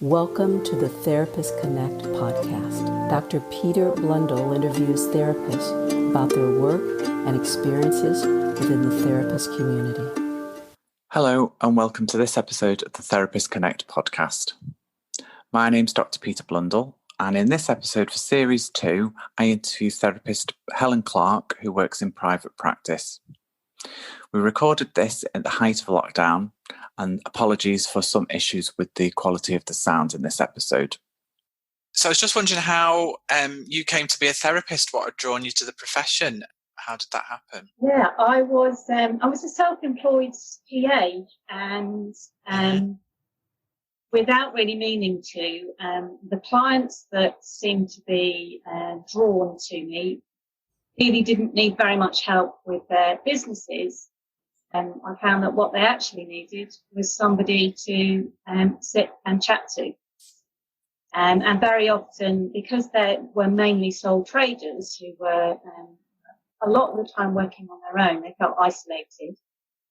Welcome to the Therapist Connect podcast. Dr. Peter Blundell interviews therapists about their work and experiences within the therapist community. Hello, and welcome to this episode of the Therapist Connect podcast. My name's Dr. Peter Blundell, and in this episode for Series 2, I interview therapist Helen Clarke, who works in private practice. We recorded this at the height of lockdown, and apologies for some issues with the quality of the sound in this episode. So I was just wondering how you came to be a therapist. What had drawn you to the profession? How did that happen? Yeah, I was a self-employed PA, and without really meaning to, the clients that seemed to be drawn to me really didn't need very much help with their businesses. I found that what they actually needed was somebody to sit and chat to. And very often, because they were mainly sole traders who were a lot of the time working on their own, they felt isolated.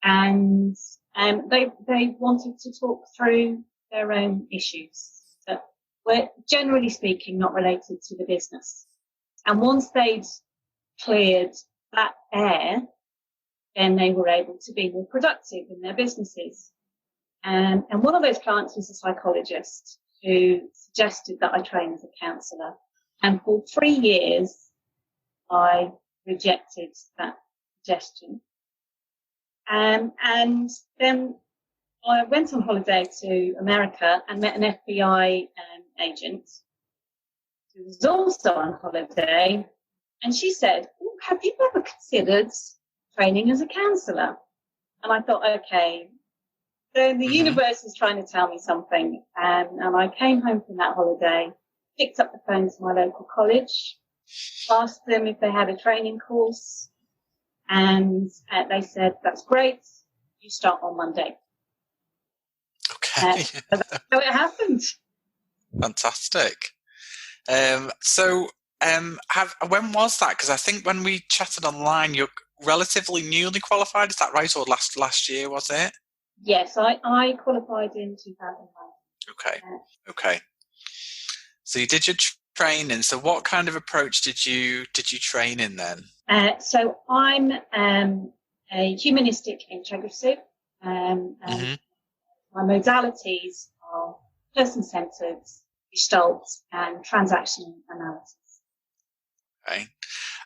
And they wanted to talk through their own issues that were, generally speaking, not related to the business. And once they'd cleared that air, then they were able to be more productive in their businesses. And one of those clients was a psychologist who suggested that I train as a counsellor. And for 3 years, I rejected that suggestion. And then I went on holiday to America and met an FBI agent who was also on holiday. And she said, have you ever considered training as a counsellor? And I thought, okay, so the universe is trying to tell me something. And I came home from that holiday, picked up the phone to my local college, asked them if they had a training course, and they said, that's great, you start on Monday. Okay. So that's how it happened. Fantastic. When was that? Because I think when we chatted online, you're relatively newly qualified. Is that right? Or last year, was it? Yes, I qualified in 2009. Okay. So you did your training. So what kind of approach did you train in then? So I'm a humanistic integrative. My modalities are person-centered, gestalt, and transaction analysis. Okay.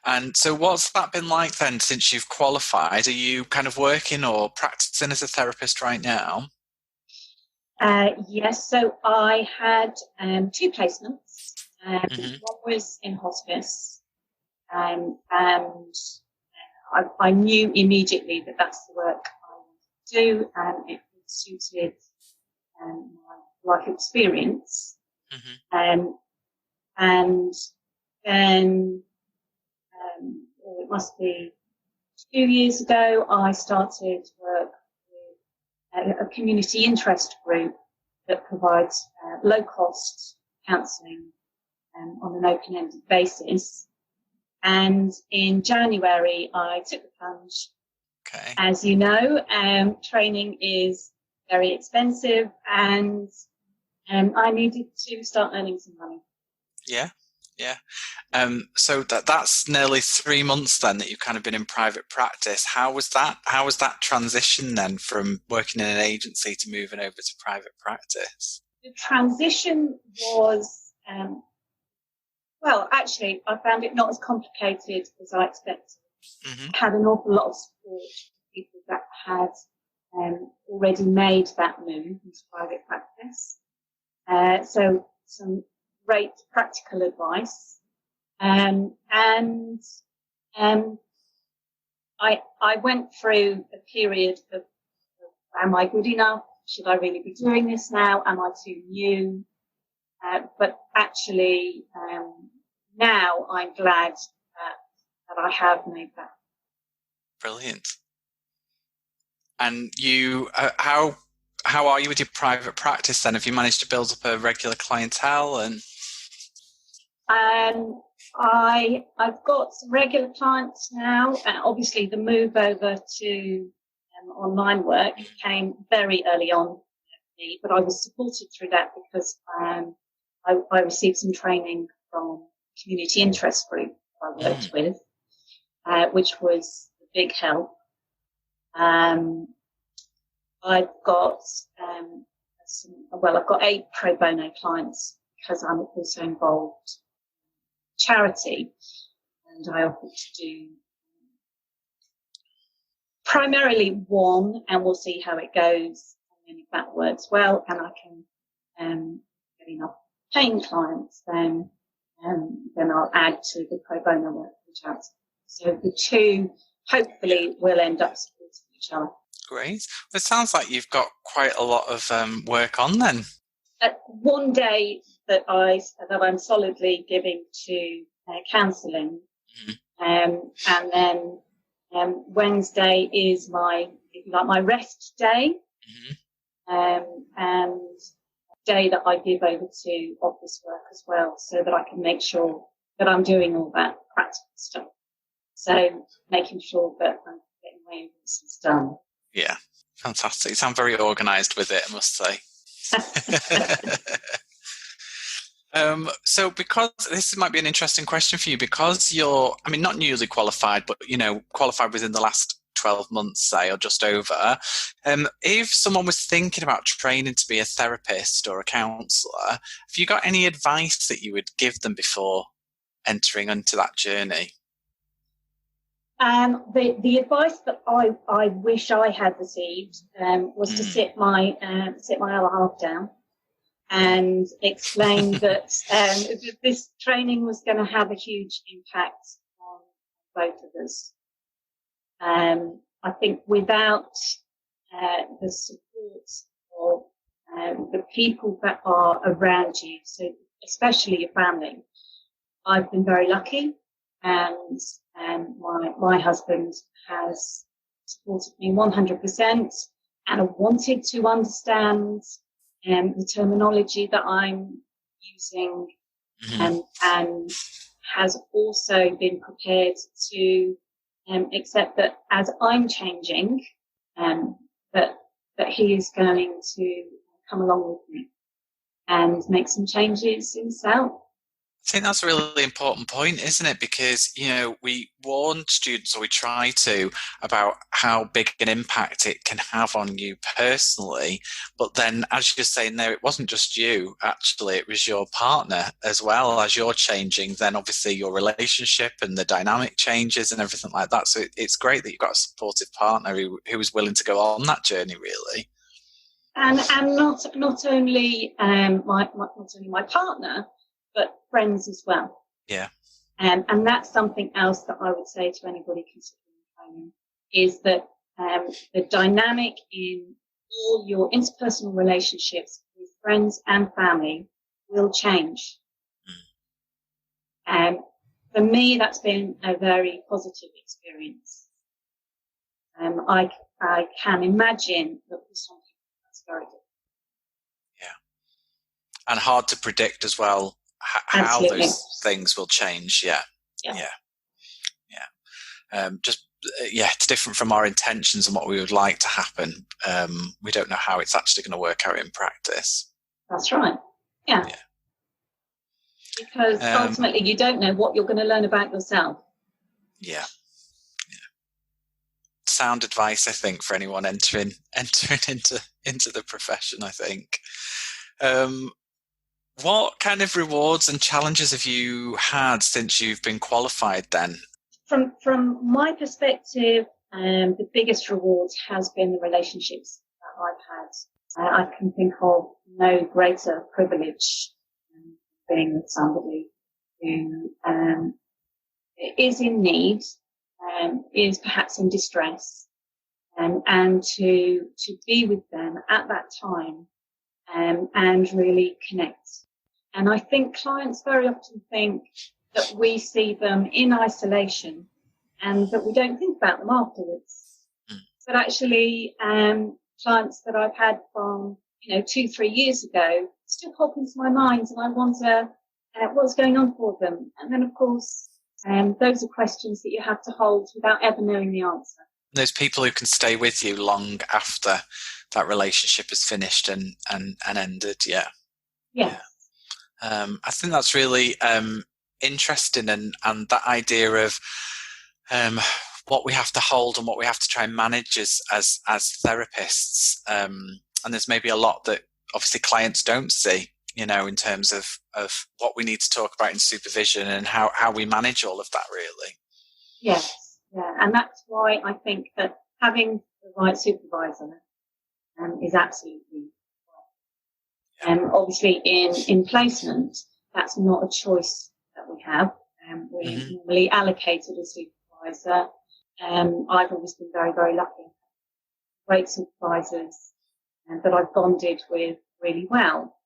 And so what's that been like then since you've qualified? Are you kind of working or practicing as a therapist right now? Yes, so I had 2 placements. One was in hospice, and I knew immediately that that's the work I wanted to do, and it suited my life experience. And then it must be 2 years ago, I started work with a community interest group that provides low-cost counselling on an open-ended basis. And in January, I took the plunge. Okay. As you know, training is very expensive, and I needed to start earning some money. Yeah. So that's nearly 3 months then that you've kind of been in private practice. How was that transition then from working in an agency to moving over to private practice? The transition was, well, actually, I found it not as complicated as I expected. I had an awful lot of support from people that had already made that move into private practice. So some great practical advice. And I went through a period of am I good enough? Should I really be doing this now? Am I too new? But actually, now I'm glad that I have made that. Brilliant. And you, how are you with your private practice then? Have you managed to build up a regular clientele? And I've got some regular clients now. Obviously, the move over to online work came very early on me, but I was supported through that because I received some training from community interest group I worked with, which was a big help. I've got I've got 8 pro bono clients because I'm also involved in charity, and I offer to do primarily one, and we'll see how it goes. And if that works well, and I can get enough paying clients, then I'll add to the pro bono work for charity. So the two hopefully will end up supporting each other. Great. Well, it sounds like you've got quite a lot of work on then. One day that I'm solidly giving to counselling, and then Wednesday is my rest day, and day that I give over to office work as well, so that I can make sure that I'm doing all that practical stuff. So making sure that I'm getting my invoices done. Yeah, fantastic. You sound very organised with it, I must say. So because this might be an interesting question for you, because you're, not newly qualified, but, qualified within the last 12 months, say, or just over, if someone was thinking about training to be a therapist or a counsellor, have you got any advice that you would give them before entering into that journey? The advice that I wish I had received was to sit my other half down and explain that this training was going to have a huge impact on both of us. I think without the support of the people that are around you, so especially your family, I've been very lucky, and my husband has supported me 100%, and I wanted to understand the terminology that I'm using, and has also been prepared to accept that as I'm changing, that he is going to come along with me and make some changes himself. I think that's a really important point, isn't it? Because, we warn students, or we try to, about how big an impact it can have on you personally. But then, as you're saying there, it wasn't just you, actually, it was your partner as well. As you're changing, then obviously your relationship and the dynamic changes and everything like that. So it's great that you've got a supportive partner who is willing to go on that journey, really. And not only my partner, but friends as well. Yeah. And that's something else that I would say to anybody considering training, is that the dynamic in all your interpersonal relationships with friends and family will change. For me, that's been a very positive experience. I can imagine that for some people that's very different. Yeah. And hard to predict as well. How Absolutely. those things will change. Yeah. It's different from our intentions and what we would like to happen. We don't know how it's actually going to work out in practice. That's right. Yeah. Because ultimately you don't know what you're going to learn about yourself. Yeah. Sound advice, I think, for anyone entering into the profession, I think. What kind of rewards and challenges have you had since you've been qualified then? From my perspective, the biggest reward has been the relationships that I've had. I can think of no greater privilege than being with somebody who is in need, is perhaps in distress, and to be with them at that time and really connect. And I think clients very often think that we see them in isolation and that we don't think about them afterwards. But actually, clients that I've had from, 2-3 years ago still pop into my mind, and I wonder what's going on for them. And then, of course, those are questions that you have to hold without ever knowing the answer. Those people who can stay with you long after that relationship is finished and ended. Yeah. Yes. I think that's really interesting, and that idea of what we have to hold and what we have to try and manage as therapists. And there's maybe a lot that obviously clients don't see, in terms of what we need to talk about in supervision and how we manage all of that, really. Yes, yeah. And that's why I think that having the right supervisor is absolutely right. Obviously in placement, that's not a choice that we have. We normally allocated a supervisor. I've always been very, very lucky. Great supervisors that I've bonded with really well.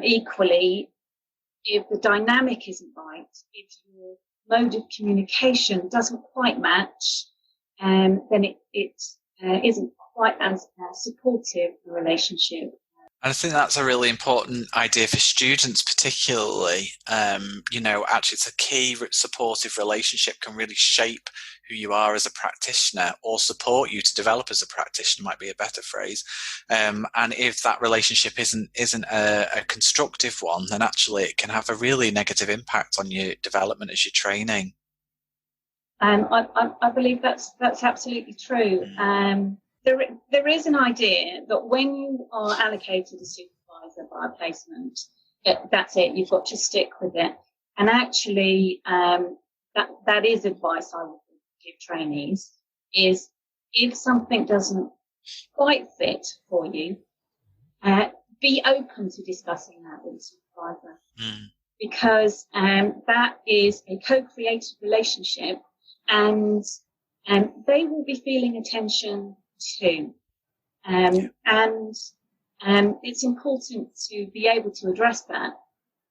Equally, if the dynamic isn't right, if your mode of communication doesn't quite match, then it isn't quite as supportive a relationship. And I think that's a really important idea for students, particularly. Actually, it's a key supportive relationship can really shape who you are as a practitioner, or support you to develop as a practitioner, might be a better phrase. And if that relationship isn't a constructive one, then actually it can have a really negative impact on your development as you're training. I believe that's absolutely true. There is an idea that when you are allocated a supervisor by a placement, that's it, you've got to stick with it. And actually, that is advice I would give trainees, is if something doesn't quite fit for you, be open to discussing that with the supervisor. Because that is a co-created relationship, and they will be feeling attention too. And it's important to be able to address that.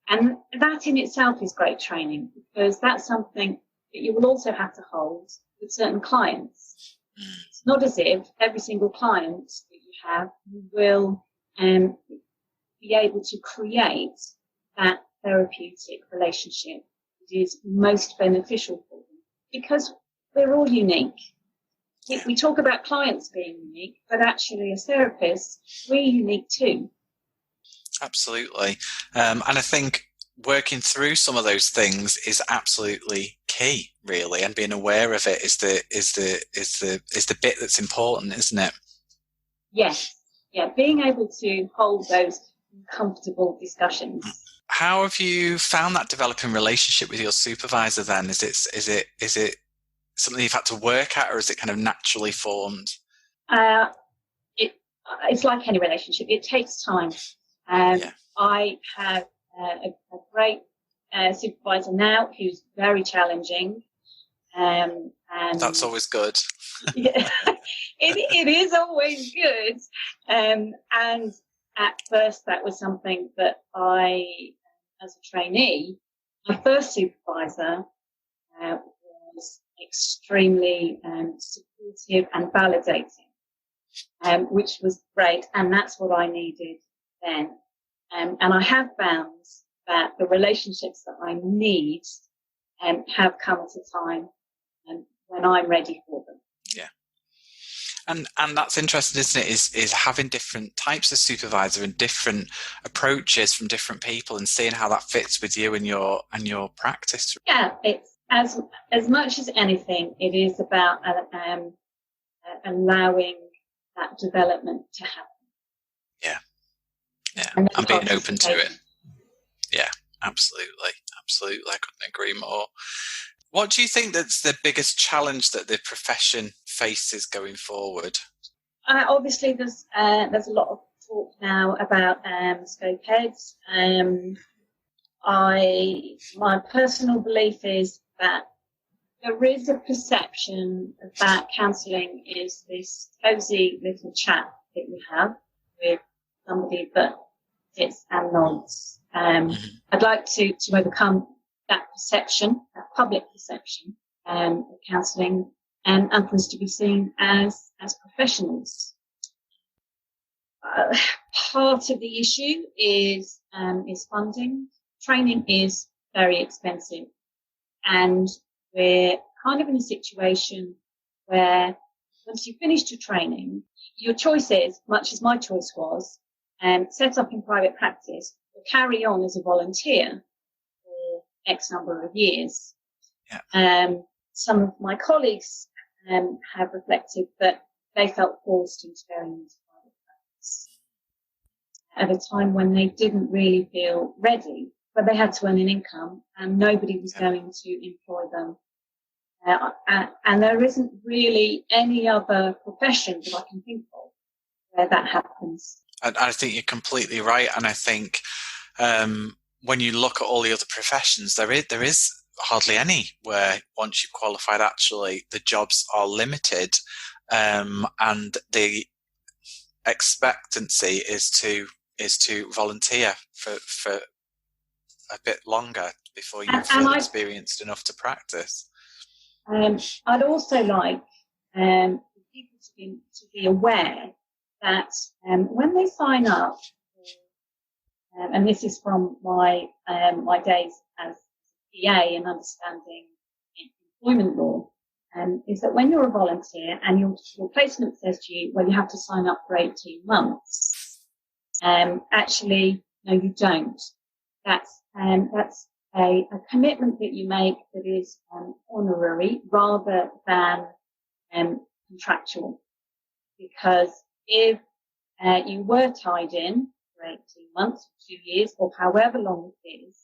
And that in itself is great training, because that's something that you will also have to hold with certain clients. It's not as if every single client that you have, you will be able to create that therapeutic relationship that is most beneficial for them, because we're all unique. We talk about clients being unique, but actually as therapists, we're unique too. Absolutely. And I think working through some of those things is absolutely key, really, and being aware of it is the bit that's important, isn't it? Yes. Yeah. Being able to hold those comfortable discussions. How have you found that developing relationship with your supervisor then? Is it something you've had to work at, or is it kind of naturally formed? It's like any relationship. It takes time. I have a great supervisor now who's very challenging. And that's always good. Yeah, it is always good. And at first that was something that I, as a trainee, my first supervisor was extremely supportive and validating, which was great. And that's what I needed then. And I have found that the relationships that I need have come at a time when I'm ready for them. Yeah. And that's interesting, isn't it? Is having different types of supervisor and different approaches from different people, and seeing how that fits with you and your practice. Yeah, it's as much as anything, it is about allowing that development to happen. Yeah, and being open to it. Yeah, absolutely. I couldn't agree more. What do you think that's the biggest challenge that the profession faces going forward? Obviously, there's a lot of talk now about scope heads. My personal belief is that there is a perception that counselling is this cosy little chat that you have with somebody that sits and nods. I'd like to overcome that perception, that public perception of counselling, and for us to be seen as professionals. Part of the issue is funding. Training is very expensive, and we're kind of in a situation where once you've finished your training, your choice is, much as my choice was, set up in private practice or carry on as a volunteer for X number of years. Yeah. Some of my colleagues have reflected that they felt forced into going into private practice at a time when they didn't really feel ready, but they had to earn an income and nobody was going to employ them. And there isn't really any other profession that I can think of where that happens. I think you're completely right. And I think when you look at all the other professions, there is hardly any where once you've qualified, actually the jobs are limited, and the expectancy is to volunteer for a bit longer before you feel experienced enough to practice. I'd also like people to be aware that when they sign up, and this is from my days as PA and understanding employment law, is that when you're a volunteer and your placement says to you, well, you have to sign up for 18 months. Actually, no, you don't. That's a commitment that you make that is honorary rather than contractual. Because if you were tied in for 18 months, 2 years, or however long it is,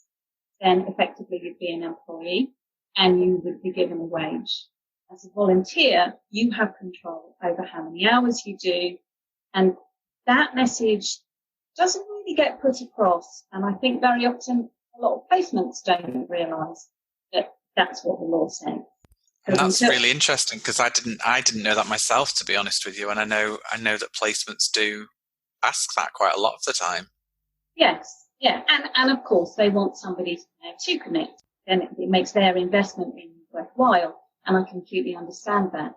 then effectively you'd be an employee and you would be given a wage. As a volunteer, you have control over how many hours you do, and that message doesn't really get put across. And I think very often a lot of placements don't realise that that's what the law says. And that's really interesting because I didn't know that myself, to be honest with you. And I know that placements do ask that quite a lot of the time. Yes, yeah, and of course they want somebody to commit. Then it makes their investment in worthwhile, and I completely understand that.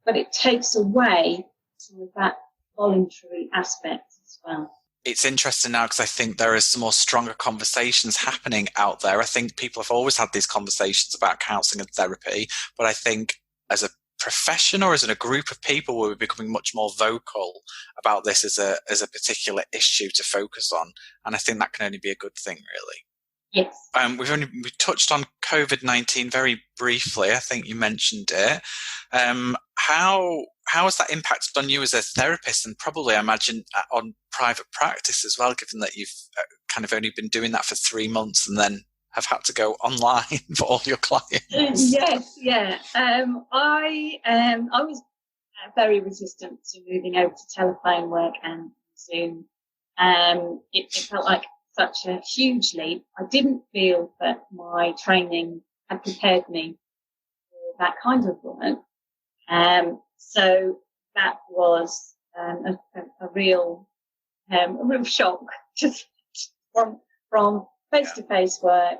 But it takes away some of that voluntary aspect as well. It's interesting now because I think there is some more stronger conversations happening out there. I think people have always had these conversations about counselling and therapy, but I think as a profession or as in a group of people, we're becoming much more vocal about this as a particular issue to focus on. And I think that can only be a good thing, really. Yes. We touched on COVID-19 very briefly. I think you mentioned it. How has that impacted on you as a therapist, and probably I imagine on private practice as well, given that you've kind of only been doing that for 3 months and then have had to go online for all your clients? Yes, yeah. I was very resistant to moving over to telephone work and Zoom. It felt like such a huge leap. I didn't feel that my training had prepared me for that kind of work. So that was a real shock, just from face-to-face work,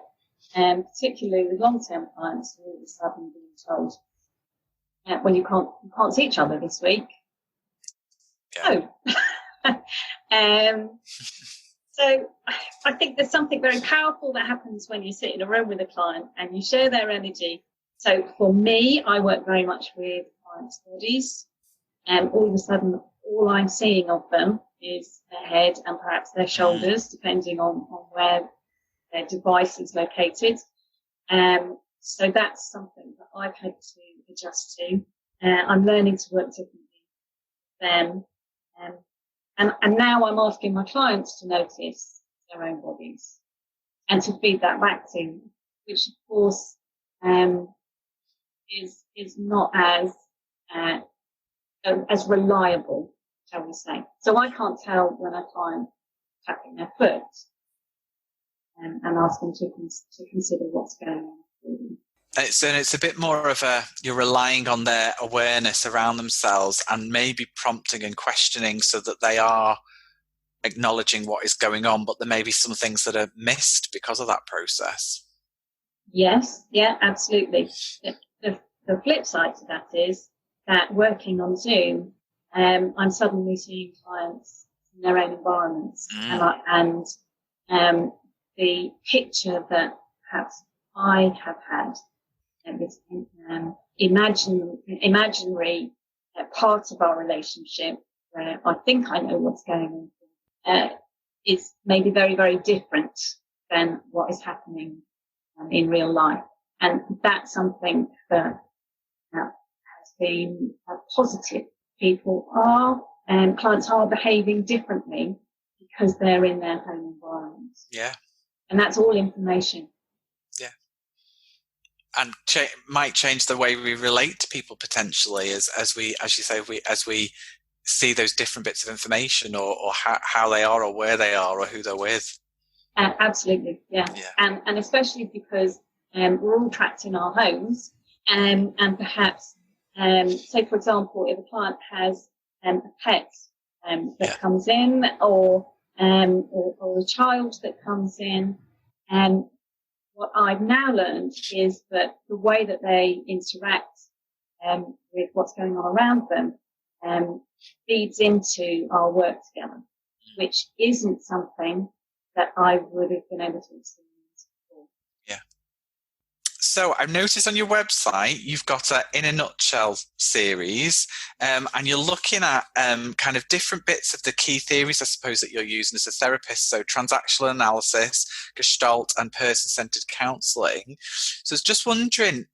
and particularly with long-term clients who all of a sudden being told, well, you can't see each other this week. Yeah. Oh. So I think there's something very powerful that happens when you sit in a room with a client and you share their energy. So for me, I work very much with clients' bodies, and all of a sudden, all I'm seeing of them is their head and perhaps their shoulders, depending on where their device is located. So that's something that I've had to adjust to. I'm learning to work differently with them. And now I'm asking my clients to notice their own bodies and to feed that back to them, which of course is not as reliable, shall we say. So I can't tell when a client is tapping their foot and ask them to consider what's going on. It's a bit more of you're relying on their awareness around themselves and maybe prompting and questioning so that they are acknowledging what is going on, but there may be some things that are missed because of that process. Yes, yeah, absolutely. The flip side to that is that working on Zoom, I'm suddenly seeing clients in their own environments, and the picture that perhaps I have had imaginary part of our relationship where I think I know what's going on is maybe very, very different than what is happening in real life. And that's something that has been positive. Clients are behaving differently because they're in their home environment. Yeah. And that's all information. Yeah. And might change the way we relate to people potentially as we see those different bits of information or how they are or where they are or who they're with. Absolutely, yeah. And especially because we're all trapped in our homes, and perhaps, say for example, if a client has a pet that comes in, or a child that comes in, what I've now learned is that the way that they interact with what's going on around them feeds into our work together, which isn't something that I would have been able to experience before. Yeah. So I've noticed on your website you've got a In a Nutshell series, and you're looking at kind of different bits of the key theories, I suppose, that you're using as a therapist. So transactional analysis, Gestalt, and person-centered counselling. So I was just wondering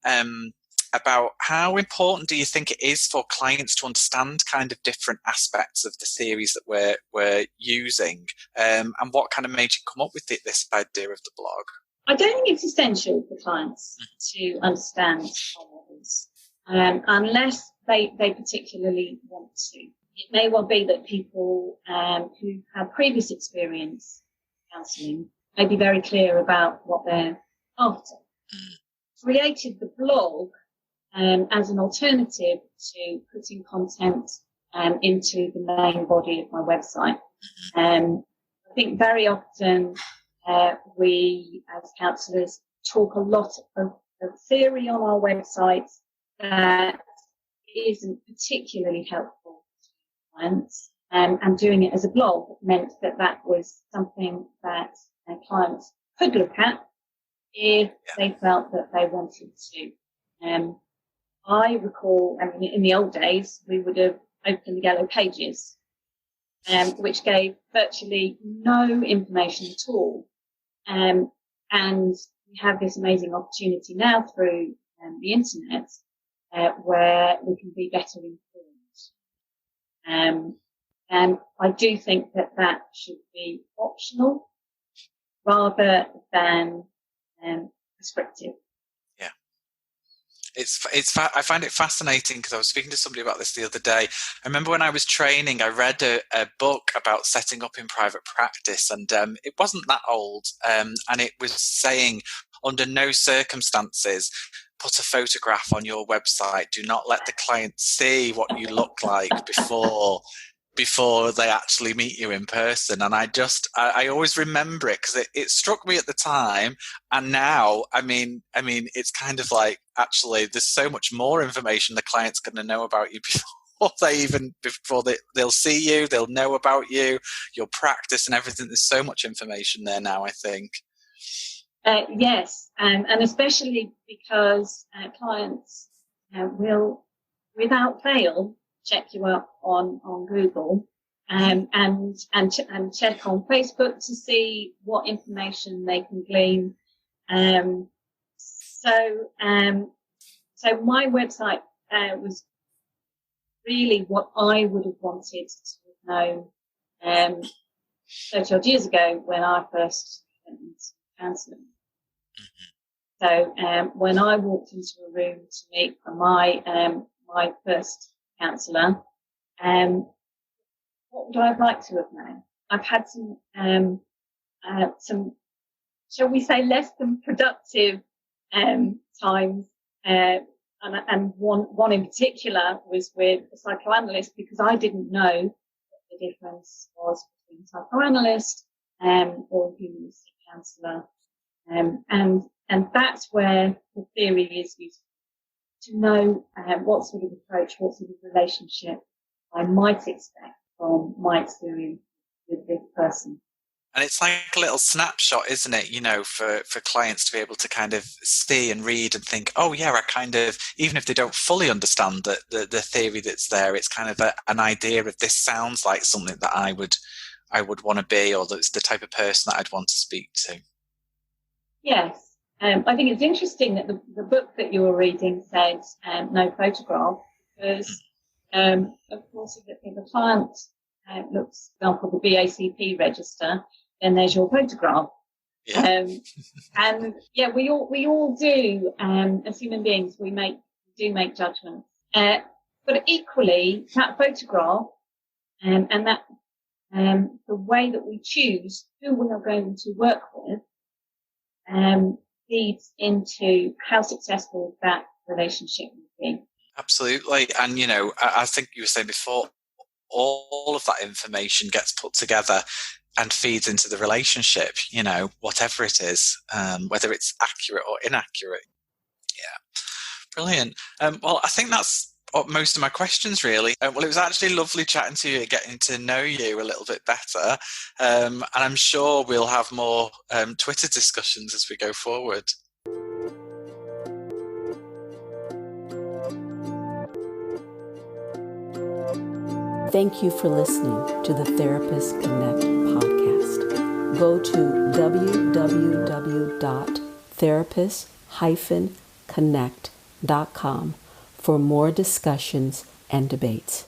about how important do you think it is for clients to understand kind of different aspects of the theories that we're using, and what kind of made you come up with this idea of the blog? I don't think it's essential for clients to understand our models, unless they particularly want to. It may well be that people who have previous experience counselling may be very clear about what they're after. Created the blog as an alternative to putting content into the main body of my website. I think very often we as counsellors talk a lot of theory on our website that isn't particularly helpful to clients, and doing it as a blog meant that was something that clients could look at if they felt that they wanted to. I recall, in the old days, we would have opened Yellow Pages, which gave virtually no information at all. And we have this amazing opportunity now through the internet, where we can be better informed. And I do think that should be optional rather than prescriptive. I find it fascinating because I was speaking to somebody about this the other day. I remember when I was training, I read a book about setting up in private practice, and it wasn't that old, and it was saying, under no circumstances, put a photograph on your website. Do not let the client see what you look like before they actually meet you in person. And I always remember it because it struck me at the time. And now, I mean, it's kind of like, actually, there's so much more information the client's going to know about you before they'll see you, they'll know about you, your practice and everything. There's so much information there now, I think. Yes. And especially because clients will, without fail, check you up on Google, and check on Facebook to see what information they can glean. So my website was really what I would have wanted to know 30 odd years ago when I first went into counselling. So when I walked into a room to meet my first counsellor, what would I have liked to have known? I've had some, shall we say, less than productive times, and one in particular was with a psychoanalyst, because I didn't know what the difference was between a psychoanalyst or a humanistic counsellor, and that's where the theory is useful, to know what sort of approach, what sort of relationship I might expect from my experience with this person. And it's like a little snapshot, isn't it, for clients to be able to kind of see and read and think, oh yeah, I kind of, even if they don't fully understand the theory that's there, it's kind of an idea of this sounds like something that I would want to be, or that's the type of person that I'd want to speak to. Yes. I think it's interesting that the book that you were reading says no photograph, because of course if a client looks, for example, the BACP register, then there's your photograph. Yeah. And yeah, we all do, as human beings, we do make judgments. But equally, that photograph and that the way that we choose who we are going to work with feeds into how successful that relationship will be. Absolutely. And, I think you were saying before, all of that information gets put together and feeds into the relationship, whatever it is, whether it's accurate or inaccurate. Yeah. Brilliant. Well, I think that's most of my questions, really. Well, it was actually lovely chatting to you, getting to know you a little bit better. And I'm sure we'll have more Twitter discussions as we go forward. Thank you for listening to the Therapist Connect podcast. Go to www.therapist-connect.com for more discussions and debates.